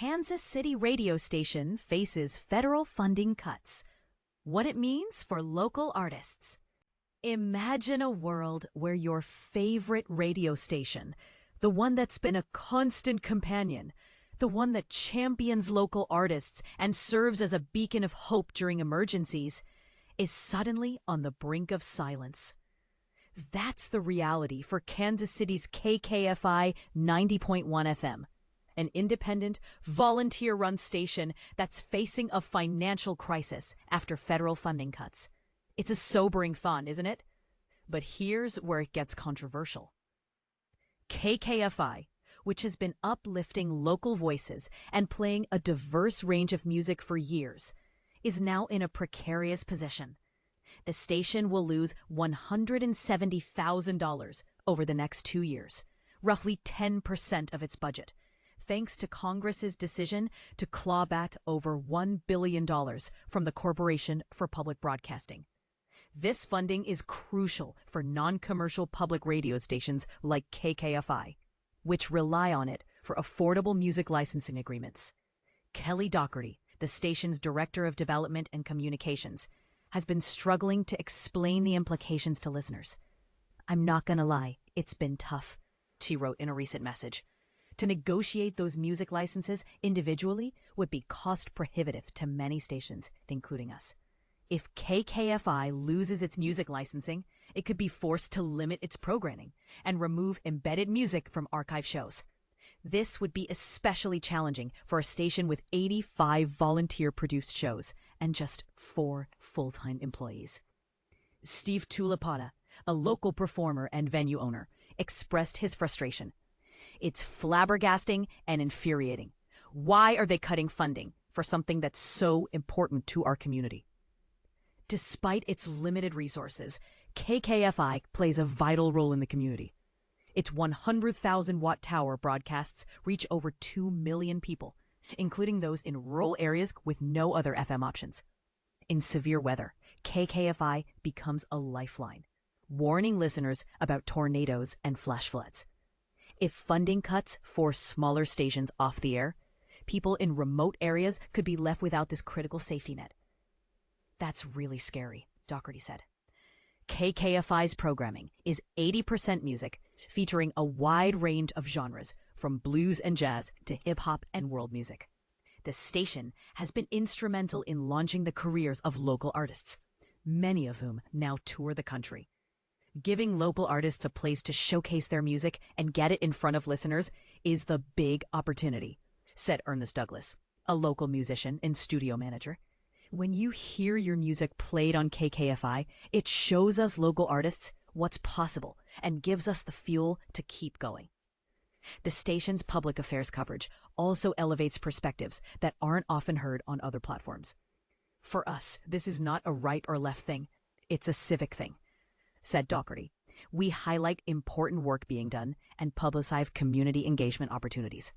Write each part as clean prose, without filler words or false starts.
Kansas City radio station faces federal funding cuts. What it means for local artists. Imagine a world where your favorite radio station, the one that's been a constant companion, the one that champions local artists and serves as a beacon of hope during emergencies, is suddenly on the brink of silence. That's the reality for Kansas City's KKFI 90.1 FM, an independent, volunteer-run station that's facing a financial crisis after federal funding cuts. It's a sobering thought, isn't it? But here's where it gets controversial. KKFI, which has been uplifting local voices and playing a diverse range of music for years, is now in a precarious position. The station will lose $170,000 over the next 2 years, roughly 10% of its budget, thanks to Congress's decision to claw back over $1 billion from the Corporation for Public Broadcasting. This funding is crucial for non-commercial public radio stations like KKFI, which rely on it for affordable music licensing agreements. Kelly Doherty, the station's Director of Development and Communications, has been struggling to explain the implications to listeners. "I'm not gonna lie, it's been tough," she wrote in a recent message. To negotiate those music licenses individually would be cost prohibitive to many stations, including us. If KKFI loses its music licensing, it could be forced to limit its programming and remove embedded music from archive shows. This would be especially challenging for a station with 85 volunteer-produced shows and just 4 full-time employees. Steve Tulipata, a local performer and venue owner, expressed his frustration. "It's flabbergasting and infuriating. Why are they cutting funding for something that's so important to our community?" Despite its limited resources, KKFI plays a vital role in the community. Its 100,000-watt tower broadcasts reach over 2 million people, including those in rural areas with no other FM options. In severe weather, KKFI becomes a lifeline, warning listeners about tornadoes and flash floods. If funding cuts force smaller stations off the air, people in remote areas could be left without this critical safety net. "That's really scary," Doherty said. KKFI's programming is 80% music, featuring a wide range of genres, from blues and jazz to hip-hop and world music. The station has been instrumental in launching the careers of local artists, many of whom now tour the country. Giving local artists a place to showcase their music and get it in front of listeners is the big opportunity, said Ernest Douglas, a local musician and studio manager. "When you hear your music played on KKFI, it shows us local artists what's possible and gives us the fuel to keep going." The station's public affairs coverage also elevates perspectives that aren't often heard on other platforms. "For us, this is not a right or left thing. It's a civic thing," said Doherty. "We highlight important work being done and publicize community engagement opportunities."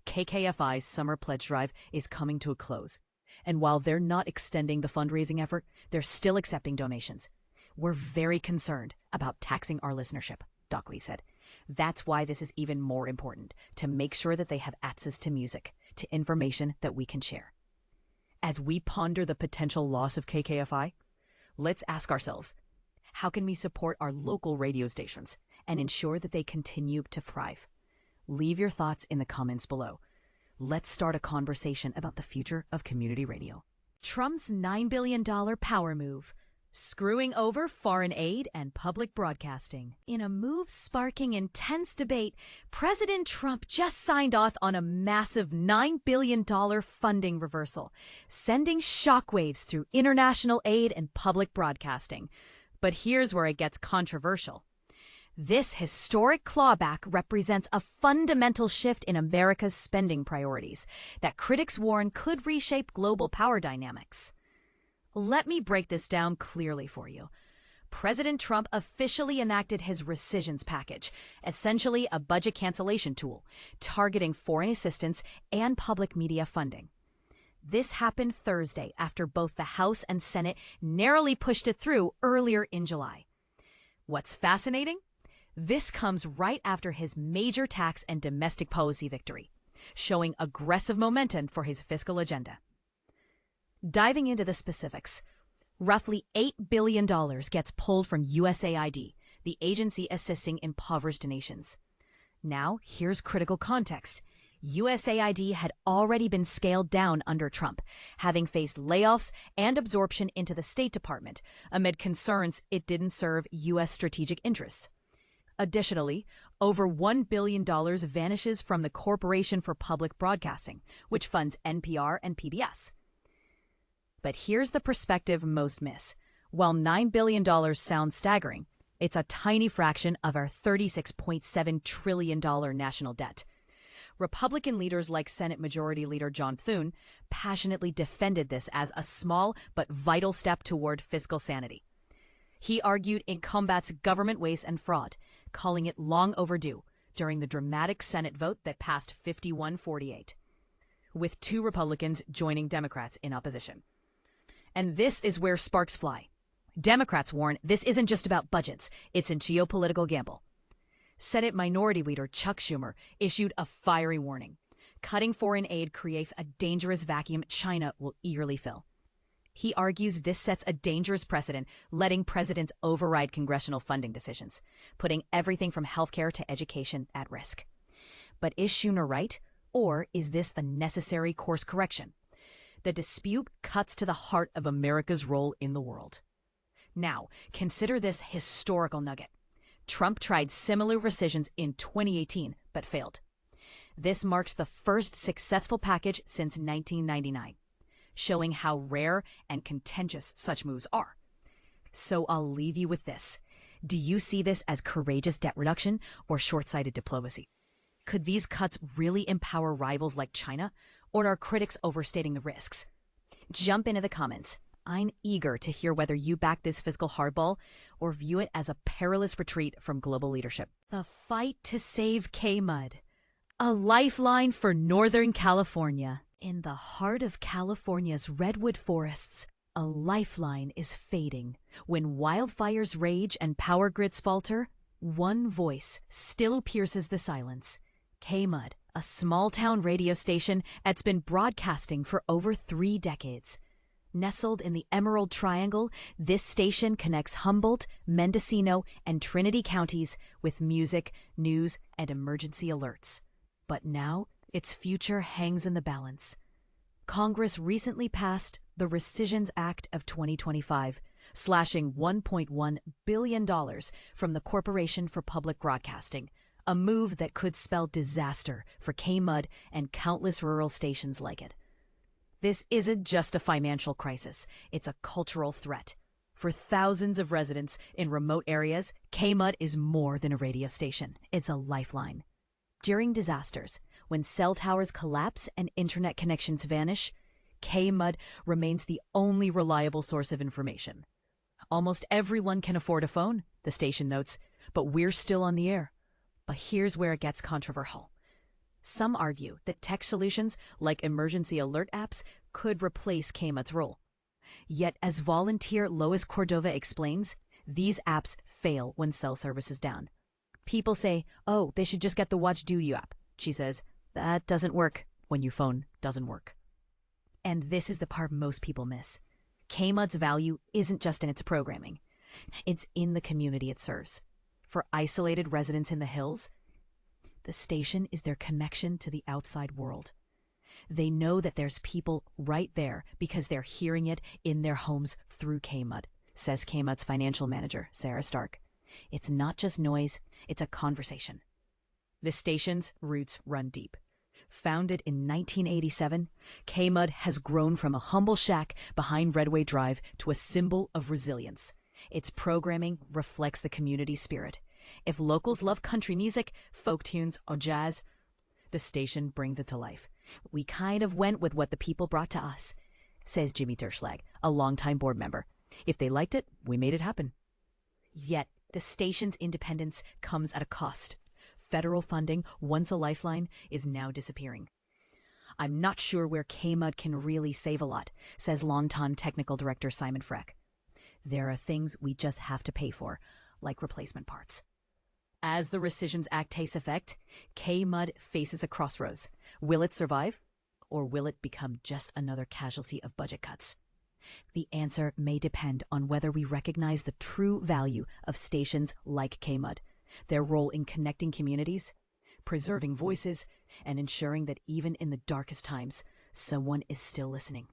KKFI's Summer Pledge Drive is coming to a close, and while they're not extending the fundraising effort, they're still accepting donations. "We're very concerned about taxing our listenership," Doherty said. "That's why this is even more important, to make sure that they have access to music, to information that we can share." As we ponder the potential loss of KKFI, let's ask ourselves, how can we support our local radio stations and ensure that they continue to thrive? Leave your thoughts in the comments below. Let's start a conversation about the future of community radio. Trump's $9 billion power move, screwing over foreign aid and public broadcasting. In a move sparking intense debate, President Trump just signed off on a massive $9 billion funding reversal, sending shockwaves through international aid and public broadcasting. But here's where it gets controversial. This historic clawback represents a fundamental shift in America's spending priorities that critics warn could reshape global power dynamics. Let me break this down clearly for you. President Trump officially enacted his Rescissions package, essentially a budget cancellation tool, targeting foreign assistance and public media funding. This happened Thursday after both the House and Senate narrowly pushed it through earlier in July. What's fascinating? This comes right after his major tax and domestic policy victory. showing aggressive momentum for his fiscal agenda. Diving into the specifics, roughly $8 billion gets pulled from USAID, the agency assisting impoverished nations. Now, here's critical context. USAID had already been scaled down under Trump, having faced layoffs and absorption into the State Department amid concerns it didn't serve U.S. strategic interests. Additionally, over $1 billion vanishes from the Corporation for Public Broadcasting, which funds NPR and PBS. But here's the perspective most miss. While $9 billion sounds staggering, it's a tiny fraction of our $36.7 trillion national debt. Republican leaders like Senate Majority Leader John Thune passionately defended this as a small but vital step toward fiscal sanity. He argued it combats government waste and fraud, calling it long overdue during the dramatic Senate vote that passed 51-48, with 2 Republicans joining Democrats in opposition. And this is where sparks fly. Democrats warn this isn't just about budgets, it's a geopolitical gamble. Senate Minority Leader Chuck Schumer issued a fiery warning. Cutting foreign aid creates a dangerous vacuum China will eagerly fill. He argues this sets a dangerous precedent, letting presidents override congressional funding decisions, putting everything from healthcare to education at risk. But is Schumer right, or is this the necessary course correction? The dispute cuts to the heart of America's role in the world. Now, consider this historical nugget. Trump tried similar rescissions in 2018, but failed. This marks the first successful package since 1999, showing how rare and contentious such moves are. So I'll leave you with this. Do you see this as courageous debt reduction or short-sighted diplomacy? Could these cuts really empower rivals like China, or are critics overstating the risks? Jump into the comments. I'm eager to hear whether you back this fiscal hardball or view it as a perilous retreat from global leadership. The fight to save KMUD, a lifeline for Northern California. In the heart of California's redwood forests, a lifeline is fading. When wildfires rage and power grids falter, one voice still pierces the silence. KMUD, a small-town radio station that's been broadcasting for over 3 decades. Nestled in the Emerald Triangle, this station connects Humboldt, Mendocino, and Trinity counties with music, news, and emergency alerts. But now, its future hangs in the balance. Congress recently passed the Rescissions Act of 2025, slashing $1.1 billion from the Corporation for Public Broadcasting, a move that could spell disaster for KMUD and countless rural stations like it. This isn't just a financial crisis, it's a cultural threat. For thousands of residents in remote areas, KMUD is more than a radio station. It's a lifeline. During disasters, when cell towers collapse and internet connections vanish, KMUD remains the only reliable source of information. Almost everyone can afford a phone, the station notes, but we're still on the air. But here's where it gets controversial. Some argue that tech solutions like emergency alert apps could replace KMUD's role. Yet, as volunteer Lois Cordova explains, these apps fail when cell service is down. People say, oh, they should just get the Watch Duty app. She says, that doesn't work when your phone doesn't work. And this is the part most people miss. KMUD's value isn't just in its programming. It's in the community it serves. For isolated residents in the hills, the station is their connection to the outside world. They know that there's people right there because they're hearing it in their homes through KMUD, says KMUD's financial manager, Sarah Stark. It's not just noise, it's a conversation. The station's roots run deep. Founded in 1987, KMUD has grown from a humble shack behind Redway Drive to a symbol of resilience. Its programming reflects the community spirit. If locals love country music, folk tunes, or jazz, the station brings it to life. We kind of went with what the people brought to us, says Jimmy Derschlag, a longtime board member. If they liked it, we made it happen. Yet, the station's independence comes at a cost. Federal funding, once a lifeline, is now disappearing. I'm not sure where KMUD can really save a lot, says longtime technical director Simon Freck. There are things we just have to pay for, like replacement parts. As the Rescissions Act takes effect, KMUD faces a crossroads. Will it survive? Or will it become just another casualty of budget cuts? The answer may depend on whether we recognize the true value of stations like KMUD, their role in connecting communities, preserving voices, and ensuring that even in the darkest times, someone is still listening.